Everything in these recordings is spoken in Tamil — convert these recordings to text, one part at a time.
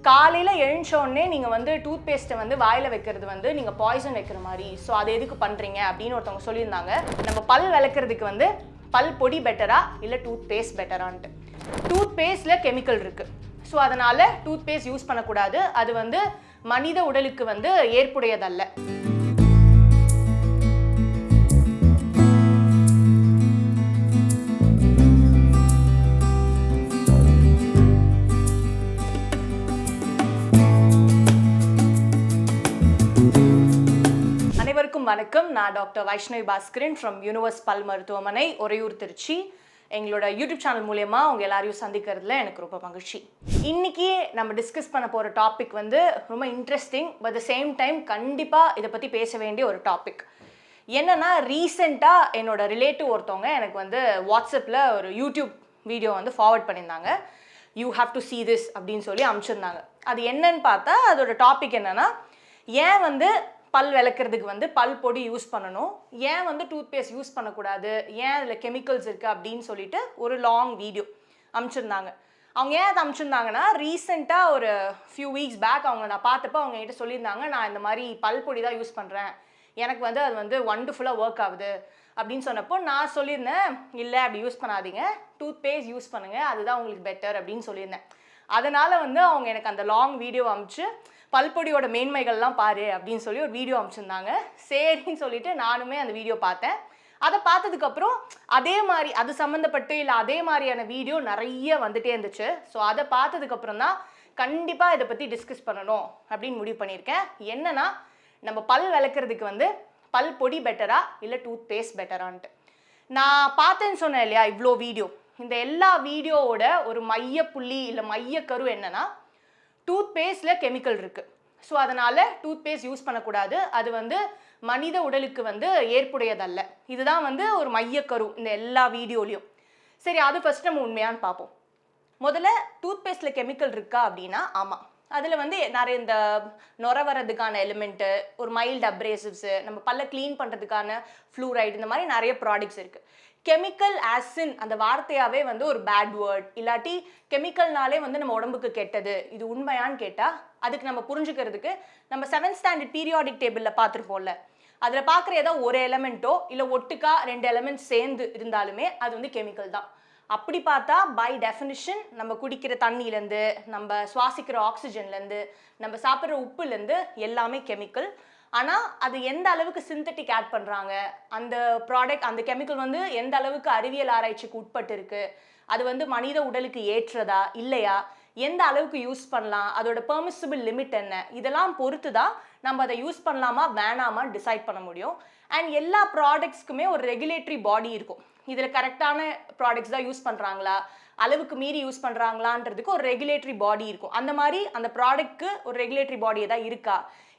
காலையில் எழுந்தோடனே நீங்கள் வந்து டூத் பேஸ்ட்டை வந்து வாயில் வைக்கிறது வந்து நீங்கள் பாய்சன் வைக்கிற மாதிரி. ஸோ அதை எதுக்கு பண்ணுறீங்க அப்படின்னு ஒருத்தவங்க சொல்லியிருந்தாங்க. நம்ம பல் விளக்குறதுக்கு வந்து பல் பொடி பெட்டரா இல்லை டூத் பேஸ்ட் பெட்டரான்ட்டு. டூத் பேஸ்ட்டில் கெமிக்கல் இருக்குது. ஸோ அதனால் டூத் பேஸ்ட் யூஸ் பண்ணக்கூடாது. அது வந்து மனித உடலுக்கு வந்து ஏற்புடையதல்ல. அனைவருக்கும் வணக்கம். நான் doctor Vaishnavi Baskaran from universe பல் மருத்துவமனை, ஒரையூர், திருச்சி. எங்களோட யூடியூப் சேனல் மூலயமா உங்கள் எல்லாரையும் சந்திக்கிறதுல எனக்கு ரொம்ப மகிழ்ச்சி. இன்றைக்கி நம்ம டிஸ்கஸ் பண்ண போகிற டாபிக் வந்து ரொம்ப interesting, but the same time கண்டிப்பாக இதை பற்றி பேச வேண்டிய ஒரு டாபிக். என்னென்னா, ரீசெண்டாக என்னோட ரிலேட்டிவ் ஒருத்தவங்க எனக்கு வந்து வாட்ஸ்அப்பில் ஒரு யூடியூப் வீடியோ வந்து ஃபார்வர்ட் பண்ணியிருந்தாங்க. You have to see this அப்படின்னு சொல்லி அனுப்பிச்சிருந்தாங்க. அது என்னன்னு பார்த்தா, அதோட டாபிக் என்னென்னா, ஏன் வந்து பல் விளக்குறதுக்கு வந்து பல் பொடி யூஸ் பண்ணணும், ஏன் வந்து டூத் பேஸ்ட் யூஸ் பண்ணக்கூடாது, ஏன் அதில் கெமிக்கல்ஸ் இருக்குது அப்படின்னு சொல்லிட்டு ஒரு லாங் வீடியோ அனுப்பிச்சிருந்தாங்க. அவங்க ஏன் அதை அனுப்பிச்சிருந்தாங்கன்னா, ரீசெண்டாக ஒரு ஃபியூ வீக்ஸ் பேக் அவங்க நான் பார்த்தப்போ அவங்க கிட்ட சொல்லியிருந்தாங்க, நான் இந்த மாதிரி பல் பொடி தான் யூஸ் பண்ணுறேன், எனக்கு வந்து அது வந்து ஒண்டர்ஃபுல்லாக ஒர்க் ஆகுது அப்படின்னு சொன்னப்போ நான் சொல்லியிருந்தேன், இல்லை அப்படி யூஸ் பண்ணாதீங்க, டூத் பேஸ்ட் யூஸ் பண்ணுங்கள், அதுதான் உங்களுக்கு பெட்டர் அப்படின்னு சொல்லியிருந்தேன். அதனால் வந்து அவங்க எனக்கு அந்த லாங் வீடியோ அனுப்பிச்சு பல்பொடியோட மேன்மைகள்லாம் பாரு அப்படின்னு சொல்லி ஒரு வீடியோ அனுப்பிச்சிருந்தாங்க. சரின்னு சொல்லிட்டு நானுமே அந்த வீடியோ பார்த்தேன். அதை பார்த்ததுக்கப்புறம் அதே மாதிரி அது சம்மந்தப்பட்டு இல்லை அதே மாதிரியான வீடியோ நிறைய வந்துட்டே இருந்துச்சு. ஸோ அதை பார்த்ததுக்கப்புறம் தான் கண்டிப்பாக இதை பற்றி டிஸ்கஸ் பண்ணணும் அப்படின்னு முடிவு பண்ணியிருக்கேன். என்னன்னா, நம்ம பல் விளக்குறதுக்கு வந்து பல் பொடி பெட்டரா இல்லை டூத் பேஸ்ட் பெட்டரான்ட்டு. நான் பார்த்தேன்னு சொன்னேன் இல்லையா இவ்வளோ வீடியோ. இந்த எல்லா வீடியோவோட ஒரு மையப்புள்ளி இல்லை மையக்கரு என்னன்னா, டூத் பேஸ்ட்டில் கெமிக்கல் இருக்குது. ஸோ அதனால் டூத் பேஸ்ட் யூஸ் பண்ணக்கூடாது. அது வந்து மனித உடலுக்கு வந்து ஏற்புடையதல்ல. இதுதான் வந்து ஒரு மையக்கரு இந்த எல்லா வீடியோலையும். சரி, அது ஃபஸ்ட் நம்ம உண்மையான்னு பார்ப்போம். முதல்ல டூத் பேஸ்ட்டில் கெமிக்கல் இருக்கா அப்படின்னா ஆமாம். அதில் வந்து நிறைய இந்த நுர வரதுக்கான எலிமெண்ட்டு, ஒரு மைல்டு அப்ரேசிவ்ஸு, நம்ம பல்ல க்ளீன் பண்ணுறதுக்கான ஃப்ளூரைடு, இந்த மாதிரி நிறைய ப்ராடக்ட்ஸ் இருக்குது. கெமிக்கல் ஆசின் அந்த வார்த்தையாகவே வந்து ஒரு பேட் வேர்ட், இல்லாட்டி கெமிக்கல்னாலே வந்து நம்ம உடம்புக்கு கெட்டது, இது உண்மையான்னு கேட்டால் அதுக்கு நம்ம புரிஞ்சுக்கிறதுக்கு நம்ம 7th ஸ்டாண்டர்ட் பீரியாடிக் டேபிளில் பார்த்துருப்போம்ல, அதில் பார்க்குற ஏதோ ஒரு எலமெண்ட்டோ இல்லை ஒட்டுக்கா 2 எலமெண்ட்ஸ் சேர்ந்து இருந்தாலுமே அது வந்து கெமிக்கல் தான். அப்படி பார்த்தா பை டெஃபினிஷன் நம்ம குடிக்கிற தண்ணியிலேருந்து, நம்ம சுவாசிக்கிற ஆக்சிஜன்லேருந்து, நம்ம சாப்பிட்ற உப்புலேருந்து எல்லாமே கெமிக்கல். ஆனால் அது எந்த அளவுக்கு சிந்தட்டிக் ஆட் பண்ணுறாங்க, அந்த ப்ராடக்ட் அந்த கெமிக்கல் வந்து எந்த அளவுக்கு அறிவியல் ஆராய்ச்சிக்கு உட்பட்டு இருக்குது, அது வந்து மனித உடலுக்கு ஏற்றதா இல்லையா, எந்த அளவுக்கு யூஸ் பண்ணலாம், அதோட பெர்மிசிபிள் லிமிட் என்ன, இதெல்லாம் பொறுத்து தான் நம்ம அதை யூஸ் பண்ணலாமா வேணாமா டிசைட் பண்ண முடியும். அண்ட் எல்லா ப்ராடக்ட்ஸ்க்குமே ஒரு ரெகுலேட்டரி பாடி இருக்கும். இதில் கரெக்டான ப்ராடக்ட்ஸ் தான் யூஸ் பண்ணுறாங்களா, அளவுக்கு மீறி யூஸ் பண்ணுறாங்களான்றதுக்கு ஒரு ரெகுலேட்டரி பாடி இருக்கும். அந்த மாதிரி அந்த ப்ராடக்ட்க்கு ஒரு ரெகுலேட்டரி பாடி ஏதாவது இருக்கா,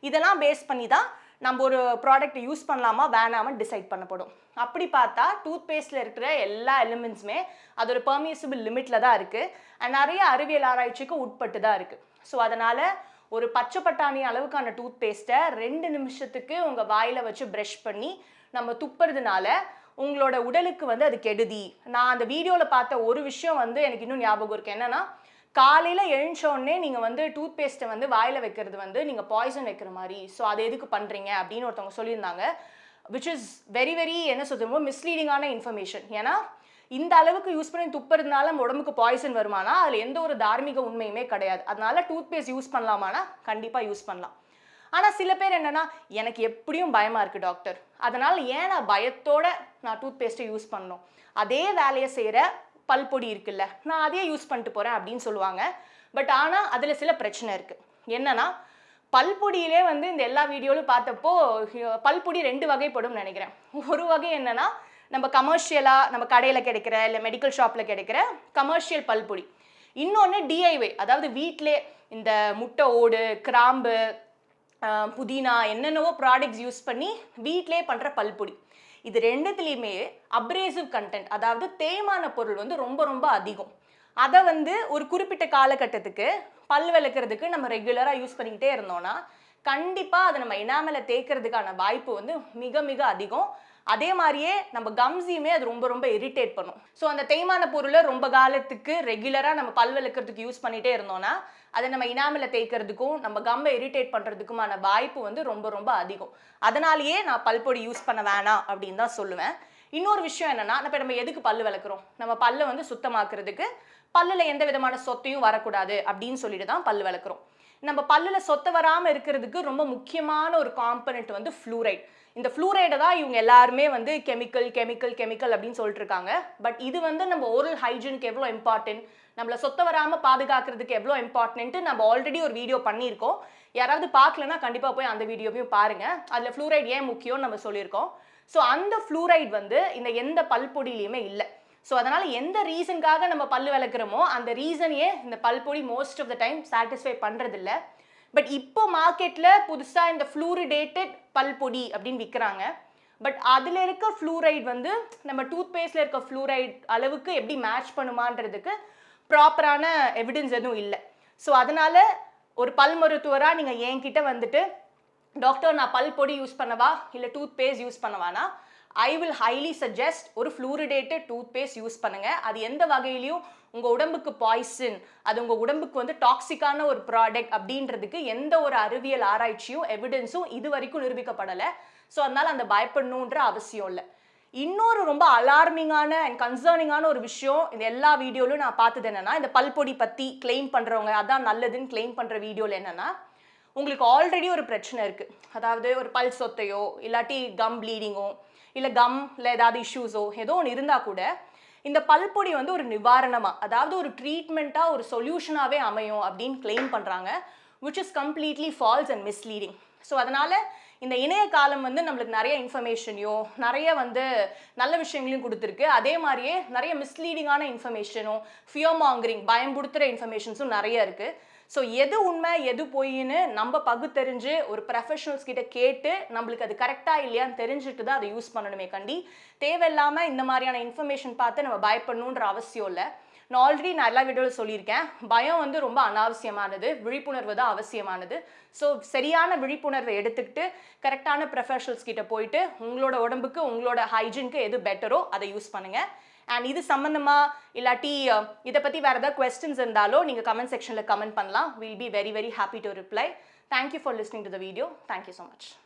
இதெல்லாம் பேஸ் பண்ணி தான் நம்ம ஒரு ப்ராடக்ட்டை யூஸ் பண்ணலாமா வேணாமல் டிசைட் பண்ணப்படும். அப்படி பார்த்தா டூத் பேஸ்ட்டில் இருக்கிற எல்லா எலிமெண்ட்ஸுமே அதோட பெர்மிசிபிள் லிமிட்டில் தான் இருக்குது. அண்ட் நிறைய அறிவியல் ஆராய்ச்சிக்கு உட்பட்டு தான் இருக்குது. ஸோ அதனால் ஒரு பச்சை பட்டாணி அளவுக்கான டூத் பேஸ்ட்டை 2 நிமிஷத்துக்கு உங்கள் வாயில் வச்சு ப்ரஷ் பண்ணி நம்ம துப்புறதுனால உங்களோட உடலுக்கு வந்து அது கெடுதி. நான் அந்த வீடியோவில் பார்த்த ஒரு விஷயம் வந்து எனக்கு இன்னும் ஞாபகம் இருக்குது. என்னென்னா, காலையில் எழுந்தோடனே நீங்கள் வந்து டூத் பேஸ்ட்டை வந்து வாயில் வைக்கிறது வந்து நீங்கள் பாய்சன் வைக்கிற மாதிரி. ஸோ அதை எதுக்கு பண்ணுறீங்க அப்படின்னு ஒருத்தவங்க சொல்லியிருந்தாங்க. விச் இஸ் வெரி வெரி என்ன சொல்லுமோ மிஸ்லீடிங்கான இன்ஃபர்மேஷன். ஏன்னா இந்த அளவுக்கு யூஸ் பண்ணி துப்புறதுனால நம்ம உடம்புக்கு பாய்சன் வருமானா அதில் எந்த ஒரு தார்மீக உண்மையுமே கிடையாது. அதனால டூத் பேஸ்ட் யூஸ் பண்ணலாமானா கண்டிப்பாக யூஸ் பண்ணலாம். ஆனால் சில பேர் என்னென்னா, எனக்கு எப்படியும் பயமாக இருக்குது டாக்டர், அதனால் ஏன் நான் பயத்தோடு நான் டூத் பேஸ்ட்டை யூஸ் பண்ணணும், அதே வேலையை செய்கிற பல் பொடி இருக்குல்ல, நான் அதையே யூஸ் பண்ணிட்டு போகிறேன் அப்படின்னு சொல்லுவாங்க. பட் ஆனால் அதில் சில பிரச்சனை இருக்குது. என்னென்னா, பல்பொடியிலே வந்து இந்த எல்லா வீடியோவிலும் பார்த்தப்போ பல்பொடி 2 வகைப்படும் நினைக்கிறேன். ஒரு வகை என்னென்னா, நம்ம கமர்ஷியலாக நம்ம கடையில் கிடைக்கிற இல்லை மெடிக்கல் ஷாப்பில் கிடைக்கிற கமர்ஷியல் பல்பொடி. இன்னொன்று டிஐஒய், அதாவது வீட்டிலே இந்த முட்டை ஓடு, கிராம்பு, புதினா, என்னென்னவோ ப்ராடக்ட்ஸ் யூஸ் பண்ணி வீட்டிலே பண்ணுற பல்பொடி. இது 2துலேயுமே அப்ரேசிவ் கண்டென்ட், அதாவது தேய்மான பொருள் வந்து ரொம்ப ரொம்ப அதிகம். அதை வந்து ஒரு குறிப்பிட்ட காலகட்டத்துக்கு பல் விளக்குறதுக்கு நம்ம ரெகுலராக யூஸ் பண்ணிக்கிட்டே இருந்தோம்னா கண்டிப்பாக அதை நம்ம எனாமலை தேய்க்கிறதுக்கான வாய்ப்பு வந்து மிக மிக அதிகம். அதே மாதிரியே நம்ம கம்ஸையுமே அது ரொம்ப ரொம்ப இரிட்டேட் பண்ணும். ஸோ அந்த தேய்மான பொருளை ரொம்ப காலத்துக்கு ரெகுலராக நம்ம பல் விளக்கிறதுக்கு யூஸ் பண்ணிகிட்டே இருந்தோம்னா அதை நம்ம இனாமில் தேய்க்கிறதுக்கும் நம்ம கம்மை இரிட்டேட் பண்ணுறதுக்குமான வாய்ப்பு வந்து ரொம்ப ரொம்ப அதிகம். அதனாலேயே நான் பல்பொடி யூஸ் பண்ண வேணாம் அப்படின்னு தான் சொல்லுவேன். இன்னொரு விஷயம் என்னன்னா, இப்போ நம்ம எதுக்கு பல்லு விளக்குறோம்? நம்ம பல்லை வந்து சுத்தமாக்குறதுக்கு, பல்லில் எந்த விதமான சொத்தையும் வரக்கூடாது அப்படின்னு சொல்லிட்டு தான் பல்லு விளக்குறோம். நம்ம பல்லில் சொத்தை வராமல் இருக்கிறதுக்கு ரொம்ப முக்கியமான ஒரு காம்பனண்ட் வந்து ஃப்ளூரைட். இந்த ஃப்ளூரைடை தான் இவங்க எல்லாருமே வந்து கெமிக்கல் கெமிக்கல் கெமிக்கல் அப்படின்னு சொல்லிட்டு இருக்காங்க. பட் இது வந்து நம்ம ஓரல் ஹைஜீனுக்கு எவ்வளோ இம்பார்ட்டன்ட், நம்மளை சொத்தை வராமல் பாதுகாக்கிறதுக்கு எவ்வளோ இம்பார்ட்டன்ட்டு நம்ம ஆல்ரெடி ஒரு வீடியோ பண்ணியிருக்கோம். யாராவது பார்க்கலன்னா கண்டிப்பாக போய் அந்த வீடியோவையும் பாருங்கள். அதில் ஃப்ளூரைட் ஏன் முக்கியம்னு நம்ம சொல்லியிருக்கோம். ஸோ அந்த ஃப்ளூரைட் வந்து இந்த எந்த பல்பொடியிலையுமே இல்லை. ஸோ அதனால் எந்த ரீசனுக்காக நம்ம பல்லு விளக்குறோமோ அந்த ரீசனையே இந்த பல்பொடி most of the time satisfy பண்ணுறதில்ல. பட் இப்போ மார்க்கெட்டில் புதுசாக இந்த ஃப்ளூரிடேட்டட் பல்பொடி அப்படின்னு விற்கிறாங்க. பட் அதில் இருக்க ஃப்ளூரைட் வந்து நம்ம டூத் பேஸ்டில் இருக்க ஃப்ளூரைட் அளவுக்கு எப்படி மேட்ச் பண்ணுமான்றதுக்கு ப்ராப்பரான எவிடன்ஸ் எதுவும் இல்லை. ஸோ அதனால் ஒரு பல் மருத்துவராக நீங்கள் என்கிட்ட வந்துட்டு டாக்டர் நான் பல் பொடி யூஸ் பண்ணவா இல்லை டூத் பேஸ்ட் யூஸ் பண்ணவானா, ஐ வில் ஹைலி சஜஸ்ட் ஒரு ஃப்ளூரிடேட்டட் டூத் பேஸ்ட் யூஸ் பண்ணுங்கள். அது எந்த வகையிலையும் உங்கள் உடம்புக்கு பாய்சன், அது உங்கள் உடம்புக்கு வந்து டாக்ஸிக்கான ஒரு ப்ராடக்ட் அப்படின்றதுக்கு எந்த ஒரு அறிவியல் ஆராய்ச்சியும் எவிடன்ஸும் இது வரைக்கும் நிரூபிக்கப்படலை. ஸோ அதனால் அந்த பயப்படணுன்ற அவசியம் இல்லை. இன்னொரு ரொம்ப அலார்மிங்கான அண்ட் கன்சர்னிங்கான ஒரு விஷயம் இந்த எல்லா வீடியோவிலும் நான் பார்த்தது என்னென்னா, இந்த பல்பொடி பற்றி கிளைம் பண்ணுறவங்க அதான் நல்லதுன்னு கிளைம் பண்ணுற வீடியோவில் என்னென்னா, உங்களுக்கு ஆல்ரெடி ஒரு பிரச்சனை இருக்குது. அதாவது ஒரு பல் சொத்தையோ இல்லாட்டி கம் ப்ளீடிங்கோ இல்லை கம்மில் ஏதாவது இஷ்யூஸோ ஏதோ ஒன்று இருந்தால் கூட இந்த பல்பொடி வந்து ஒரு நிவாரணமாக, அதாவது ஒரு ட்ரீட்மெண்ட்டாக ஒரு சொல்யூஷனாகவே அமையும் அப்படின்னு கிளைம் பண்ணுறாங்க. Which is completely false and misleading. So அதனால் இந்த இணைய காலம் வந்து நம்மளுக்கு நிறைய இன்ஃபர்மேஷனையும் நிறைய வந்து நல்ல விஷயங்களையும் கொடுத்துருக்கு. அதே மாதிரியே நிறைய மிஸ்லீடிங்கான இன்ஃபர்மேஷனும் ஃபியர் மாங்கரிங் பயம்படுத்துகிற இன்ஃபர்மேஷன்ஸும் நிறைய இருக்குது. ஸோ எது உண்மை எது பொய்ன்னு நம்ம பகுத்தறிஞ்சு ஒரு ப்ரொஃபஷனல்ஸ் கிட்ட கேட்டு நம்மளுக்கு அது கரெக்டாக இல்லையான்னு தெரிஞ்சுட்டு தான் அதை யூஸ் பண்ணணுமே கண்டி தேவையில்லாமல் இந்த மாதிரியான இன்ஃபர்மேஷன் பார்த்து நம்ம பயப்படணுன்ற அவசியம் இல்லை. நான் ஆல்ரெடி எல்லா வீடியோவில் சொல்லியிருக்கேன், பயம் வந்து ரொம்ப அனாவசியமானது, விழிப்புணர்வு தான் அவசியமானது. ஸோ சரியான விழிப்புணர்வை எடுத்துக்கிட்டு கரெக்டான ப்ரொஃபஷனல்ஸ் கிட்ட போயிட்டு உங்களோட உடம்புக்கு உங்களோட ஹைஜீனுக்கு எது பெட்டரோ அதை யூஸ் பண்ணுங்கள். அண்ட் இது சம்மந்தமாக இல்லாட்டி இதை பற்றி வேறு ஏதாவது கொஸ்டின்ஸ் இருந்தாலோ நீங்கள் கமெண்ட் செக்ஷனில் கமெண்ட் பண்ணலாம். Will be very very happy to reply. Thank you for listening to the video. Thank you so much.